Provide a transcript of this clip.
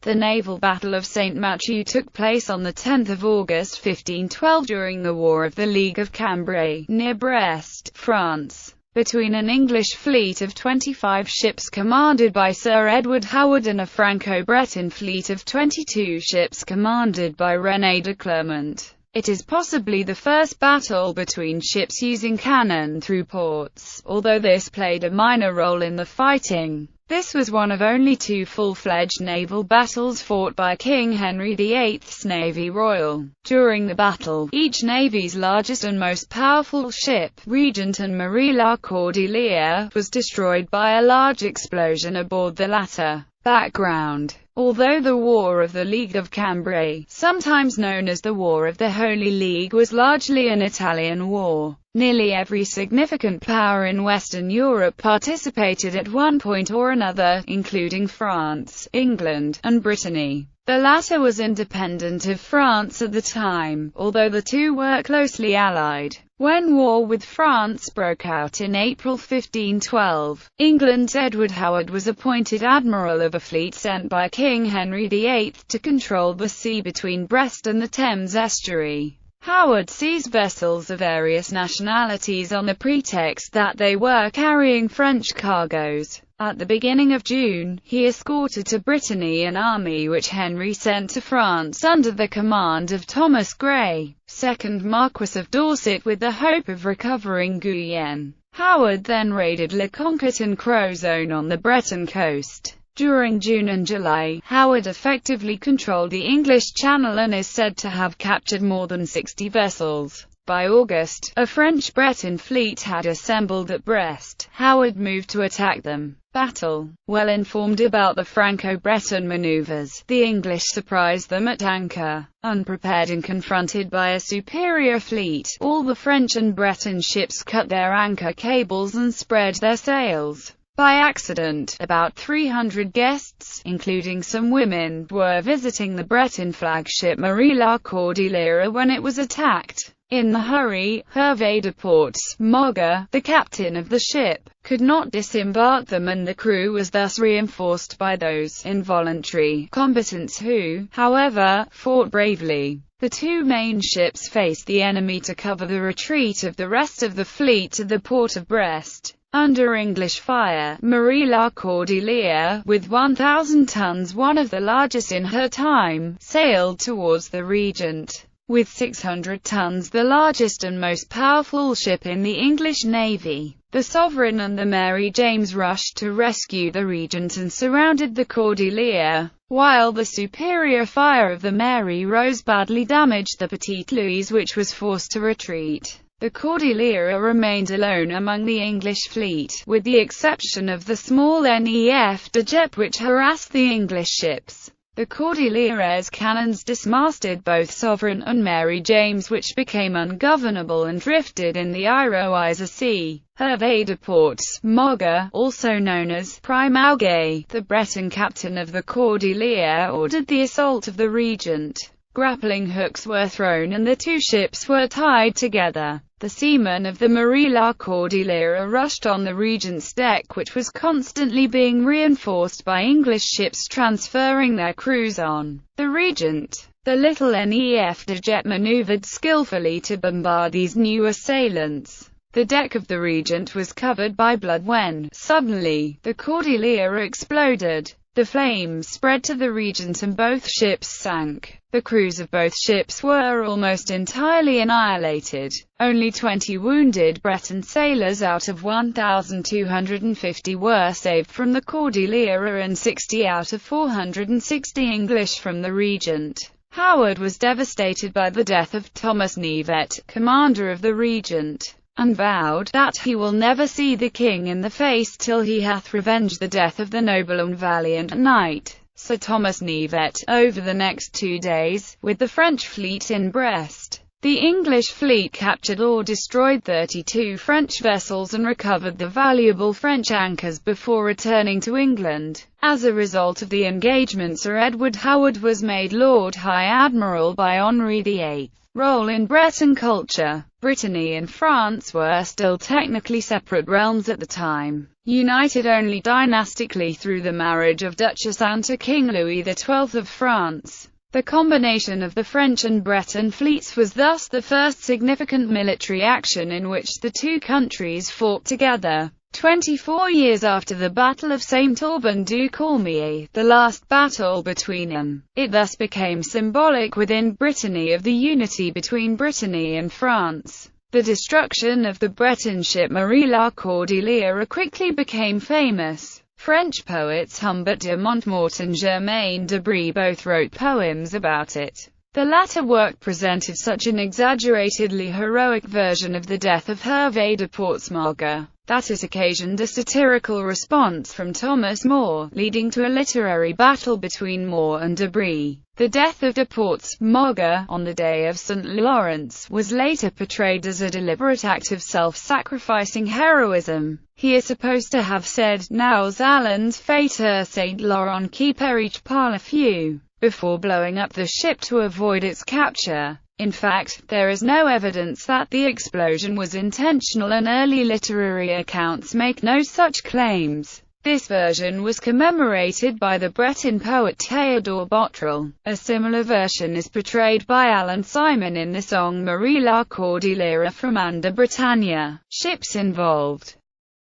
The naval Battle of Saint-Mathieu took place on 10 August 1512 during the War of the League of Cambrai, near Brest, France, between an English fleet of 25 ships commanded by Sir Edward Howard and a Franco-Breton fleet of 22 ships commanded by René de Clermont. It is possibly the first battle between ships using cannon through ports, although this played a minor role in the fighting. This was one of only two full-fledged naval battles fought by King Henry VIII's Navy Royal. During the battle, each navy's largest and most powerful ship, Regent and Marie La Cordelière, was destroyed by a large explosion aboard the latter. Background: although the War of the League of Cambrai, sometimes known as the War of the Holy League, was largely an Italian war, nearly every significant power in Western Europe participated at one point or another, including France, England, and Brittany. The latter was independent of France at the time, although the two were closely allied. When war with France broke out in April 1512, England's Edward Howard was appointed admiral of a fleet sent by King Henry VIII to control the sea between Brest and the Thames estuary. Howard seized vessels of various nationalities on the pretext that they were carrying French cargoes. At the beginning of June, he escorted to Brittany an army which Henry sent to France under the command of Thomas Grey, 2nd Marquess of Dorset, with the hope of recovering Guyenne. Howard then raided Le Conquet and Crozon on the Breton coast. During June and July, Howard effectively controlled the English Channel and is said to have captured more than 60 vessels. By August, a French Breton fleet had assembled at Brest. Howard moved to attack them. Battle. Well informed about the Franco-Breton maneuvers, the English surprised them at anchor. Unprepared and confronted by a superior fleet, all the French and Breton ships cut their anchor cables and spread their sails. By accident, about 300 guests, including some women, were visiting the Breton flagship Marie La Cordelière when it was attacked. In the hurry, Hervé de Portes, Moga, the captain of the ship, could not disembark them, and the crew was thus reinforced by those involuntary combatants who, however, fought bravely. The two main ships faced the enemy to cover the retreat of the rest of the fleet to the port of Brest. Under English fire, Marie La Cordelière, with 1,000 tons, one of the largest in her time, sailed towards the Regent. With 600 tons, the largest and most powerful ship in the English Navy, the Sovereign and the Mary James rushed to rescue the Regent and surrounded the Cordelière, while the superior fire of the Mary Rose badly damaged the Petite Louise, which was forced to retreat. The Cordelière remained alone among the English fleet, with the exception of the small Nef de Dieppe which harassed the English ships. The Cordelière's cannons dismasted both Sovereign and Mary James, which became ungovernable and drifted in the Iroise Sea. Hervé de Portes, Moga, also known as Prime Auguet, the Breton captain of the Cordelière, ordered the assault of the Regent. Grappling hooks were thrown and the two ships were tied together. The seamen of the Marie La Cordelière rushed on the Regent's deck, which was constantly being reinforced by English ships transferring their crews on the Regent. The little Nef de Dieppe maneuvered skillfully to bombard these new assailants. The deck of the Regent was covered by blood when, suddenly, the Cordelière exploded. The flames spread to the Regent and both ships sank. The crews of both ships were almost entirely annihilated. Only 20 wounded Breton sailors out of 1,250 were saved from the Cordelière and 60 out of 460 English from the Regent. Howard was devastated by the death of Thomas Nevet, commander of the Regent, and vowed that he will never see the king in the face till he hath revenged the death of the noble and valiant knight. Sir Thomas Nevet, over the next 2 days, with the French fleet in Brest. The English fleet captured or destroyed 32 French vessels and recovered the valuable French anchors before returning to England. As a result of the engagement, Sir Edward Howard was made Lord High Admiral by Henry VIII. Role in Breton culture. Brittany and France were still technically separate realms at the time, united only dynastically through the marriage of Duchess Anne to King Louis XII of France. The combination of the French and Breton fleets was thus the first significant military action in which the two countries fought together. 24 years after the Battle of Saint-Auban-du-Cormier, the last battle between them, it thus became symbolic within Brittany of the unity between Brittany and France. The destruction of the Breton ship Marie la Cordillera quickly became famous. French poets Humbert de Montmort and Germain de Brie both wrote poems about it. The latter work presented such an exaggeratedly heroic version of the death of Hervé de Portsmouth that it occasioned a satirical response from Thomas More, leading to a literary battle between More and de Brie. The death of de Portsmouth on the day of St. Lawrence was later portrayed as a deliberate act of self-sacrificing heroism. He is supposed to have said, "Nous allons fêter Saint Laurent qui périt par le feu," before blowing up the ship to avoid its capture. In fact, there is no evidence that the explosion was intentional, and early literary accounts make no such claims. This version was commemorated by the Breton poet Théodore Botrel. A similar version is portrayed by Alan Simon in the song Marie la Cordillera from Anne de Bretagne. Ships involved.